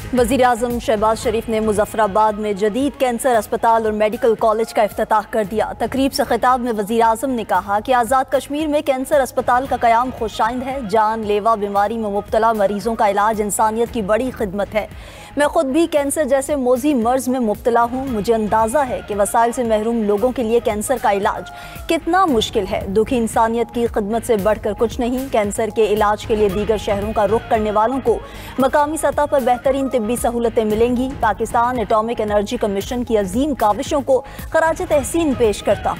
वज़ीर-ए-आज़म शहबाज शरीफ ने मुजफ्फराबाद में जदीद कैंसर अस्पताल और मेडिकल कॉलेज का इफ्तिताह कर दिया। तकरीब से खिताब में वज़ीर-ए-आज़म ने कहा कि आज़ाद कश्मीर में कैंसर अस्पताल का क़याम खुशाइंद है। जानलेवा बीमारी में मुब्तला मरीजों का इलाज इंसानियत की बड़ी खिदमत है। मैं खुद भी कैंसर जैसे मोज़ी मर्ज में मुब्तला हूँ। मुझे अंदाज़ा है कि वसाइल से महरूम लोगों के लिए कैंसर का इलाज कितना मुश्किल है। दुखी इंसानियत की खिदमत से बढ़कर कुछ नहीं। कैंसर के इलाज के लिए दीगर शहरों का रुख करने वालों को मकामी सतह पर बेहतरीन तिब्बी सहूलतें मिलेंगी। पाकिस्तान एटॉमिक एनर्जी कमीशन की अजीम काविशों को खराज तहसीन पेश करता हूँ।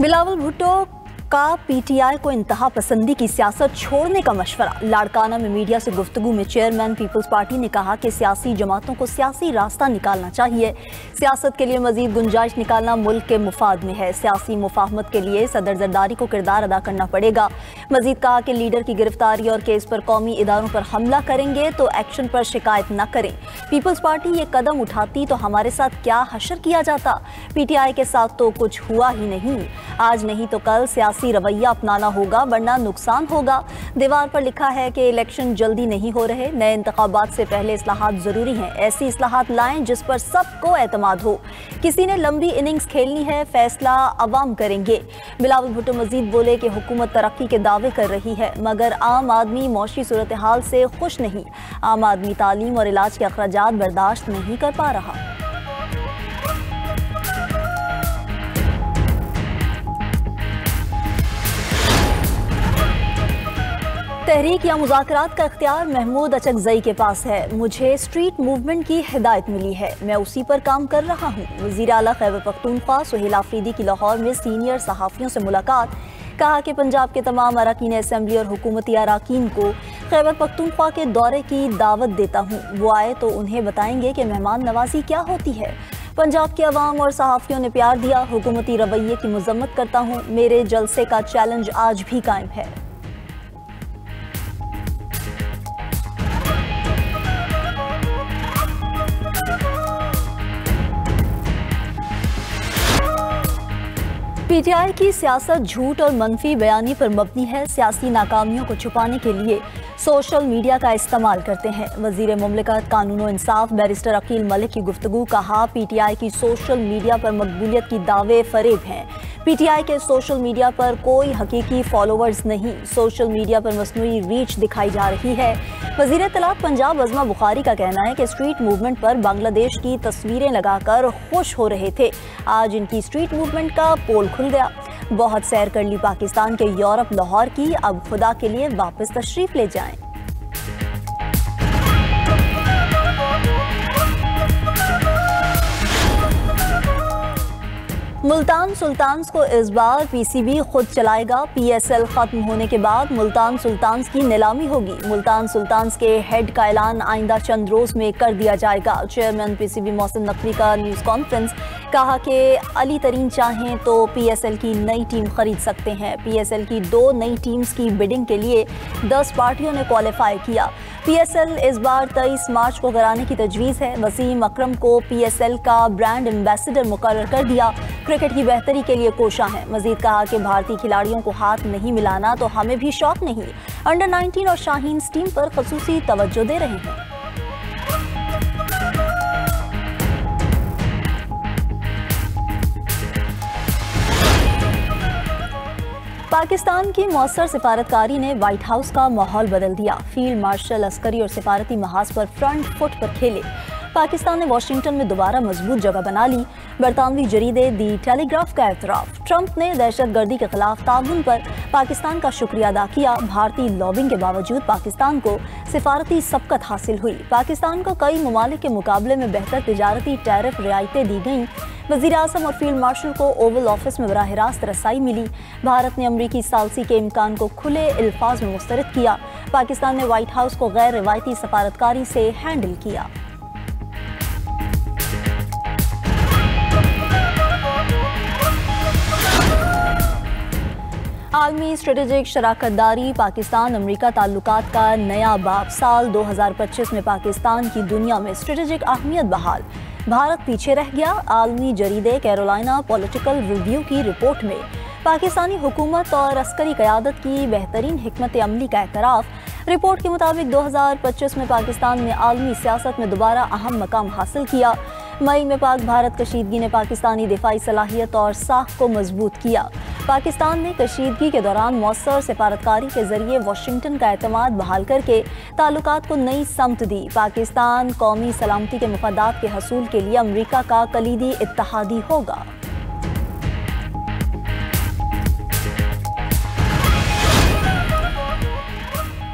बिलावल भुट्टो का पीटीआई को इंतहा पसंदी की सियासत छोड़ने का मशवरा। लाड़काना में मीडिया से गुफ्तगू में चेयरमैन पीपल्स पार्टी ने कहा कि सियासी जमातों को सियासी रास्ता निकालना चाहिए। सियासत के लिए मजीद गुंजाइश निकालना मुल्क के मुफाद में है। सियासी मुफाहमत के लिए सदर जरदारी को किरदार अदा करना पड़ेगा। मजीद कहा कि लीडर की गिरफ्तारी और केस पर कौमी इदारों पर हमला करेंगे तो एक्शन पर शिकायत न करें। पीपल्स पार्टी ये कदम उठाती तो हमारे साथ क्या हशर किया जाता। पीटीआई के साथ तो कुछ हुआ ही नहीं। आज नहीं तो कल सियासी रवैया अपनाना होगा वरना नुकसान होगा। दीवार पर लिखा है कि इलेक्शन जल्दी नहीं हो रहे। नए इंतखाबात से पहले इस्लाहात जरूरी हैं। ऐसी इस्लाहात लाएं जिस पर सबको एतमाद हो। किसी ने लंबी इनिंग्स खेलनी है, फैसला अवाम करेंगे। बिलावल भुट्टो मजीद बोले कि हुकूमत तरक्की के दावे कर रही है मगर आम आदमी मौशी सूरत हाल से खुश नहीं। आम आदमी तालीम और इलाज के अखराजात बर्दाश्त नहीं कर पा रहा। तहरीक या मुज़ाकरात का इख्तियार महमूद अचकज़ई के पास है। मुझे स्ट्रीट मूवमेंट की हिदायत मिली है, मैं उसी पर काम कर रहा हूँ। वज़ीर आला खैबर पख्तूनख्वा सुहेल आफरीदी की लाहौर में सीनियर सहाफ़ियों से मुलाकात। कहा कि पंजाब के तमाम अरकान असम्बली और हुकूमती अरकान को खैबर पख्तूनख्वा के दौरे की दावत देता हूँ। वो आए तो उन्हें बताएंगे कि मेहमान नवाजी क्या होती है। पंजाब के अवाम और सहाफ़ियों ने प्यार दिया। हुकूमती रवैये की मज़म्मत करता हूँ। मेरे जलसे का चैलेंज आज भी कायम है। पीटीआई की सियासत झूठ और मनफी बयानी पर मबनी है। सियासी नाकामियों को छुपाने के लिए सोशल मीडिया का इस्तेमाल करते हैं। वज़ीर मुमलिकत कानून व इंसाफ बैरिस्टर अकील मलिक की गुफ्तगू। कहा पीटीआई की सोशल मीडिया पर मकबूलियत की दावे फरेब हैं। पीटीआई के सोशल मीडिया पर कोई हकीकी फॉलोअर्स नहीं। सोशल मीडिया पर मसनूई रीच दिखाई जा रही है। वज़ीर इत्तलात पंजाब अज़मा बुखारी का कहना है कि स्ट्रीट मूवमेंट पर बांग्लादेश की तस्वीरें लगाकर खुश हो रहे थे। आज इनकी स्ट्रीट मूवमेंट का पोल खुल गया। बहुत सैर कर ली पाकिस्तान के यूरोप लाहौर की, अब खुदा के लिए वापस तशरीफ ले जाएं। मुल्तान सुल्तान्स को इस बार पीसीबी खुद चलाएगा। पीएसएल खत्म होने के बाद मुल्तान सुल्तान्स की नीलामी होगी। मुल्तान सुल्तान्स के हेड का ऐलान आइंदा चंद रोज में कर दिया जाएगा। चेयरमैन पीसीबी मोहसिन नकवी का न्यूज़ कॉन्फ्रेंस। कहा कि अली तरीन चाहें तो पीएसएल की नई टीम खरीद सकते हैं। पीएसएल की 2 नई टीम्स की बिडिंग के लिए 10 पार्टियों ने क्वालिफाई किया। पीएसएल इस बार 23 मार्च को कराने की तजवीज़ है। वसीम अकरम को पीएसएल का ब्रांड एम्बेसडर मुकर्रर कर दिया। क्रिकेट की बेहतरी के लिए कोशा है। मजीद कहा कि भारतीय खिलाड़ियों को हाथ नहीं मिलाना तो हमें भी शौक नहीं। अंडर 19 और शाहीन टीम पर खसूसी तवज्जो दे रहे हैं। पाकिस्तान की मौसर सिफारतकारी ने व्हाइट हाउस का माहौल बदल दिया। फील्ड मार्शल अस्करी और सिफारती महाज पर फ्रंट फुट पर खेले। पाकिस्तान ने वाशिंगटन में दोबारा मजबूत जगह बना ली। बरतानवी जरीदे दी टेलीग्राफ का एतराफ़। ट्रंप ने दहशतगर्दी के खिलाफ ताउन पर पाकिस्तान का शुक्रिया अदा किया। भारतीय लॉबिंग के बावजूद पाकिस्तान को सिफारती सबकत हासिल हुई। पाकिस्तान को कई ममालिक के मुकाबले में बेहतर तिजारती टैरिफ रियायतें दी गईं। वज़ीर-ए-आज़म और फील्ड मार्शल को ओवल ऑफिस में बराह रास्त रसाई मिली। भारत ने अमरीकी सालसी के इम्कान को खुले अल्फाज में मुस्तरद किया। पाकिस्तान ने व्हाइट हाउस को गैर रिवायती सफारतकारी से हैंडल किया। आलमी स्ट्रेटेजिक शराकतदारी पाकिस्तान अमरीका ताल्लुकात का नया बाब। साल 2025 में पाकिस्तान की दुनिया में स्ट्रेटेजिक अहमियत बहाल। भारत पीछे रह गया। आलमी जरीदे कैरोलिना पॉलिटिकल रिव्यू की रिपोर्ट में पाकिस्तानी हुकूमत और अस्करी क़यादत की बेहतरीन हिकमत अमली का एतराफ़। रिपोर्ट के मुताबिक 2025 में पाकिस्तान ने आलमी सियासत में दोबारा अहम मकाम हासिल किया। मई में पाक भारत कशीदगी ने पाकिस्तानी दिफाई सलाहियत और साख को मजबूत किया। पाकिस्तान ने कशीदगी के दौरान मौसर सिफारतकारी के जरिए वाशिंगटन का एतमाद बहाल करके ताल्लुकात को नई समत दी। पाकिस्तान कौमी सलामती के मफादात के हसूल के लिए अमरीका का कलीदी इत्तहादी होगा।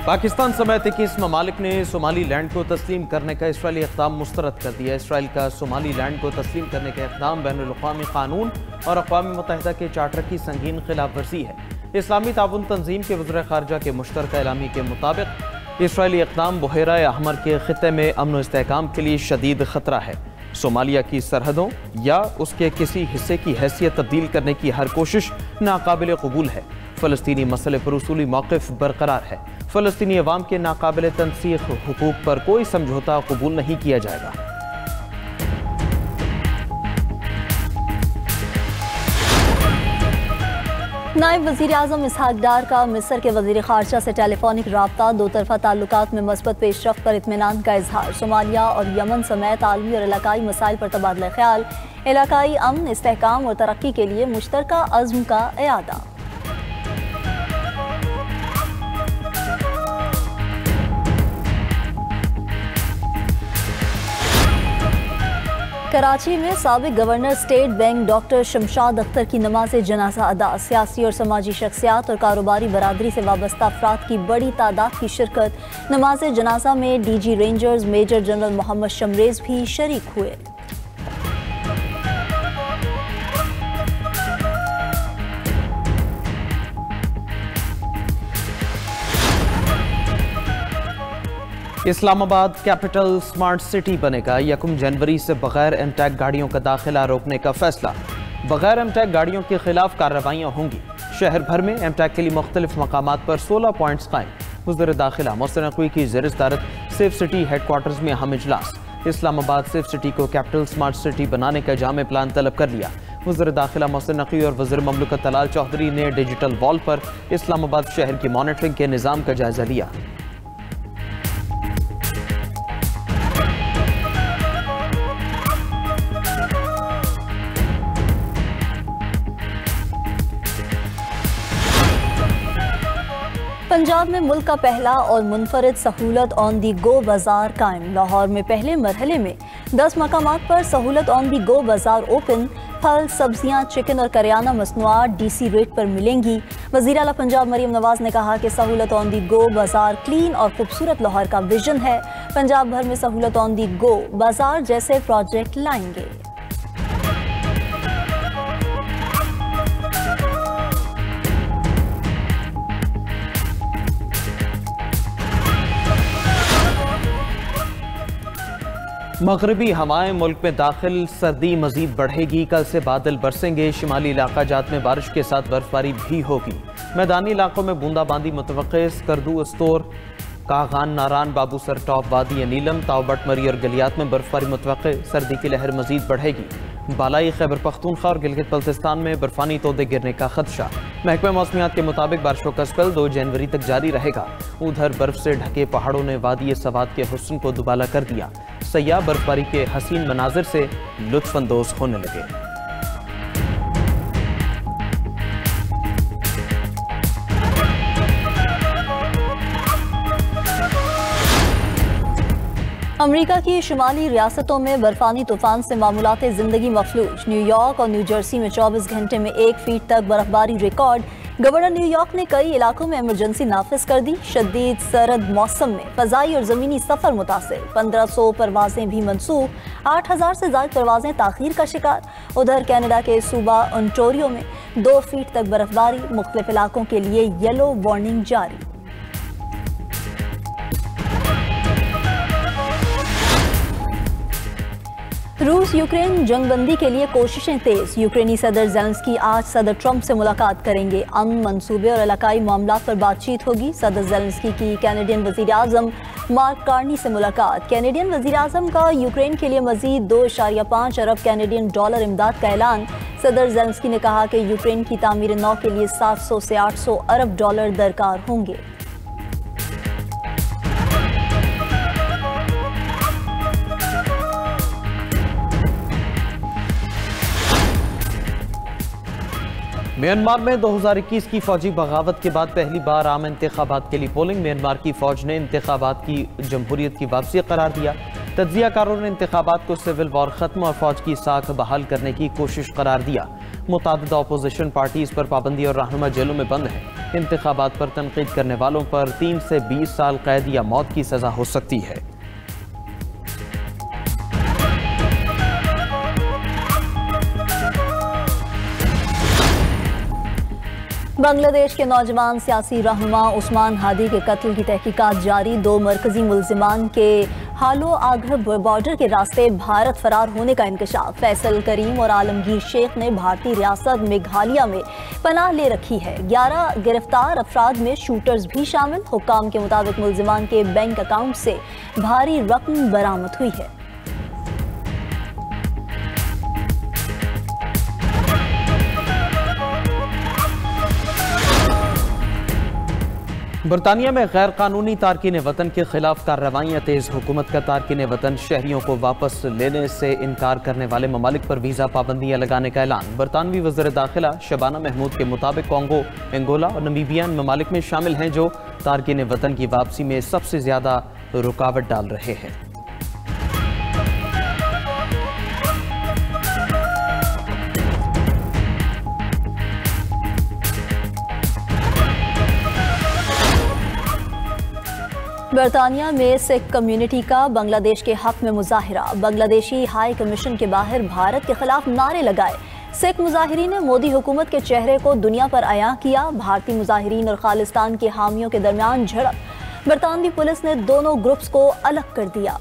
पाकिस्तान समेत 21 ममालिक ने सोमाली लैंड को तस्लीम करने का इसराइली इक़दाम मुस्तरद कर दिया। इसराइल का सोमाली लैंड को तस्लीम करने का इक़दाम बैनुल-अक़वामी कानून और अक़वाम मुत्तहिदा के चार्टर की संगीन खिलाफ वर्जी है। इस्लामी ताउन तंजीम के वज़ीर ख़ारजा के मुश्तरका एलामी के मुताबिक इसराइली इक़दाम बहरा अहमर के ख़ित्ते में अमन व इस्तेहकाम के लिए शदीद ख़तरा है। सोमालिया की सरहदों या उसके किसी हिस्से की हैसियत तब्दील करने की हर कोशिश नाकाबिल कबूल है। फ़लस्तीनी मसले पर उसूली मौक़िफ़ बरकरार है। फ़लस्तीनी अवाम के नाकाबिल तनसीख हुकूक पर कोई समझौता कबूल नहीं किया जाएगा। नायब वज़ीर आज़म इसहाक डार का मिस्र के वज़ीर ख़ारजा से टेलीफोनिक राब्ता। दो तरफ़ा ताल्लुकात में मस्बत पेशरफ़्त पर इत्मीनान का इजहार। सोमालिया और यमन समेत आलमी और इलाकाई मसाइल पर तबादला ख्याल। इलाकाई अमन, इस्तेहकाम और तरक्की के लिए मुश्तरका अज़्म का इरादा। कराची में साबिक governor state bank doctor Shamshad Akhtar की नमाज जनाजा अदा। सियासी और समाजी शख्सियात और कारोबारी बरादरी से वाबस्ता अफराद की बड़ी तादाद की शिरकत। नमाज जनाजा में DG rangers major general Mohammad Shamrez भी शरीक हुए। इस्लामाबाद कैपिटल स्मार्ट सिटी बनेगा। 1 जनवरी से बगैर एमटैग गाड़ियों का दाखिला रोकने का फैसला। बगैर एमटैग गाड़ियों के खिलाफ कार्रवाइयाँ होंगी। शहर भर में एमटैग के लिए मुख्तलिफ मकामात पर 16 पॉइंट्स कायम। वज़ीर दाखिला मोहसिन नकवी की ज़ेर सदारत सेफ सिटी हेडक्वार्टर्स में अहम इजलास। इस्लामाबाद सेफ सिटी को कैपिटल स्मार्ट सिटी बनाने का जामे प्लान तलब कर लिया। वज़ीर दाखिला मोहसिन नकवी और वज़ीर ममलकत तलाल चौधरी ने डिजिटल वॉल पर इस्लामाबाद शहर की मॉनिटरिंग के निज़ाम का जायजा लिया। पंजाब में मुल्क का पहला और मुनफरिद सहूलत ऑन दी गो बाजार कायम। लाहौर में पहले मरहले में 10 मकामात पर सहूलत ऑन दी गो बाजार ओपन। फल, सब्जियां, चिकन और करियाना मसनूआत DC रेट पर मिलेंगी। वज़ीर आला पंजाब मरीम नवाज ने कहा कि सहूलत ऑन दी गो बाजार क्लीन और खूबसूरत लाहौर का विजन है। पंजाब भर में सहूलत ऑन दी गो बाजार जैसे प्रोजेक्ट लाएंगे। मगरबी हवाएं मुल्क में दाखिल, सर्दी मजीद बढ़ेगी। कल से बादल बरसेंगे। शिमाली इलाका जात में बारिश के साथ बर्फबारी भी होगी। मैदानी इलाकों में बूंदाबांदी मुतवक्के। स्कर्दू, अस्तोर, कागान, नारान, बाबूसर टॉप, वादी नीलम, तावबट, मरी और गलियात में बर्फबारी मुतवक्के। सर्दी की लहर मजीद बढ़ेगी। बालाई खैबर पख्तूनख्वा और गिलगित बल्तिस्तान में बर्फानी तोदे गिरने का खदशा। महकमा मौसमियात के मुताबिक बारिशों का स्पेल 2 जनवरी तक जारी रहेगा। उधर बर्फ से ढके पहाड़ों ने वादी सवाद के हुस्न को दुबाला कर दिया। सयाह बर्फबारी के हसीन मनाजिर से लुत्फअंदोज होने लगे। अमेरिका की शुमाली रियासतों में बर्फानी तूफान से मामूलात ज़िंदगी मफलूज। न्यूयॉर्क और न्यू जर्सी में 24 घंटे में 1 फीट तक बर्फबारी रिकॉर्ड। गवर्नर न्यूयॉर्क ने कई इलाकों में इमरजेंसी नाफिज कर दी। शदीद सर्द मौसम में फ़ज़ाई और ज़मीनी सफ़र मुतासिर। 1500 परवाजें भी मनसूख। 8000 से ज़ायद परवाजें ताख़ीर का शिकार। उधर कनाडा के सूबा ओंटारियो में 2 फीट तक बर्फबारी। मुख्तलिफ इलाकों के लिए येलो वार्निंग जारी। रूस यूक्रेन जंगबंदी के लिए कोशिशें तेज। यूक्रेनी सदर ज़ेलेंस्की आज सदर ट्रंप से मुलाकात करेंगे। अमन मंसूबे और इलाकाई मामलात पर बातचीत होगी। सदर ज़ेलेंस्की की कैनेडियन वज़ीर आज़म मार्क कार्नी से मुलाकात। कैनेडियन वज़ीर आज़म का यूक्रेन के लिए मज़ीद 2.5 अरब कैनेडियन डॉलर इमदाद का ऐलान। सदर ज़ेलेंस्की ने कहा कि यूक्रेन की तामीर नौ के लिए 700 से 800 अरब डॉलर दरकार होंगे। म्यांमार में 2021 की फौजी बगावत के बाद पहली बार आम इंतखाबात के लिए पोलिंग। म्यांमार की फौज ने इंतखाबात की जमहूरियत की वापसी करार दिया। तज्जियाकारों ने इंतखाबात को सिविल वॉर खत्म और फौज की साख बहाल करने की कोशिश करार दिया। मुतादिद अपोजिशन पार्टीज पर पाबंदी और रहनुमा जेलों में बंद है। इंतखाबात पर तनकीद करने वालों पर 3 से 20 साल कैद या मौत की सजा हो सकती है। बांग्लादेश के नौजवान सियासी रहनुमा उस्मान हादी के कत्ल की तहकीकात जारी। 2 मरकजी मुल्जिमान के हालो आगर बॉर्डर के रास्ते भारत फरार होने का इंकशाफ। फैसल करीम और आलमगीर शेख ने भारतीय रियासत मेघालय में पनाह ले रखी है। 11 गिरफ्तार अफराद में शूटर्स भी शामिल। हुक्काम के मुताबिक मुल्जिमान के बैंक अकाउंट से भारी रकम बरामद हुई है। बरतानिया में गैर कानूनी तारकीन वतन के खिलाफ कार्रवाइयाँ तेज। हुकूमत का तारकीन वतन शहरियों को वापस लेने से इनकार करने वाले ममालिक पर वीज़ा पाबंदियाँ लगाने का ऐलान। बरतानवी वज़ीर दाखिला शबाना महमूद के मुताबिक कॉन्गो, अंगोला और नमीबिया ममालिक में शामिल हैं जो तारकीन वतन की वापसी में सबसे ज़्यादा रुकावट डाल रहे हैं। बरतानिया में सिख कम्युनिटी का बांग्लादेश के हक में मुजाहिरा। बांग्लादेशी हाई कमीशन के बाहर भारत के खिलाफ नारे लगाए। सिख मुजाहिरीन ने मोदी हुकूमत के चेहरे को दुनिया पर अयां किया। भारतीय मुजाहिरीन और खालिस्तान के हामियों के दरमियान झड़प। बरतानवी पुलिस ने दोनों ग्रुप्स को अलग कर दिया।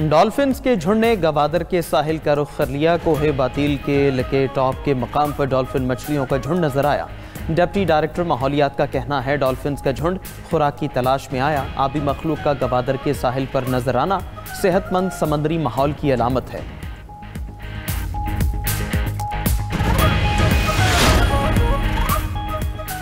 डॉल्फिन्स के झुंड ने गवादर के साहिल का रुख कर लिया। कोहे बातिल के लके टॉप के मकाम पर डॉल्फिन मछलियों का झुंड नजर आया। डिप्टी डायरेक्टर माहौलियात का कहना है डॉल्फिन्स का झुंड खुराक की तलाश में आया। आबी मखलूक का गवादर के साहिल पर नजर आना सेहतमंद समंदरी माहौल की अलामत है।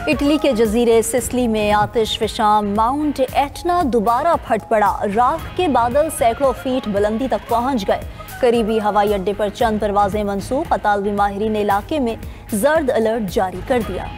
इटली के जजीरे सिसिली में आतिशफशां माउंट एटना दोबारा फट पड़ा। राख के बादल सैकड़ों फीट बुलंदी तक पहुंच गए। करीबी हवाई अड्डे पर चंद परवाजें मनसूख। अतालवी माहिरीन ने इलाके में जर्द अलर्ट जारी कर दिया।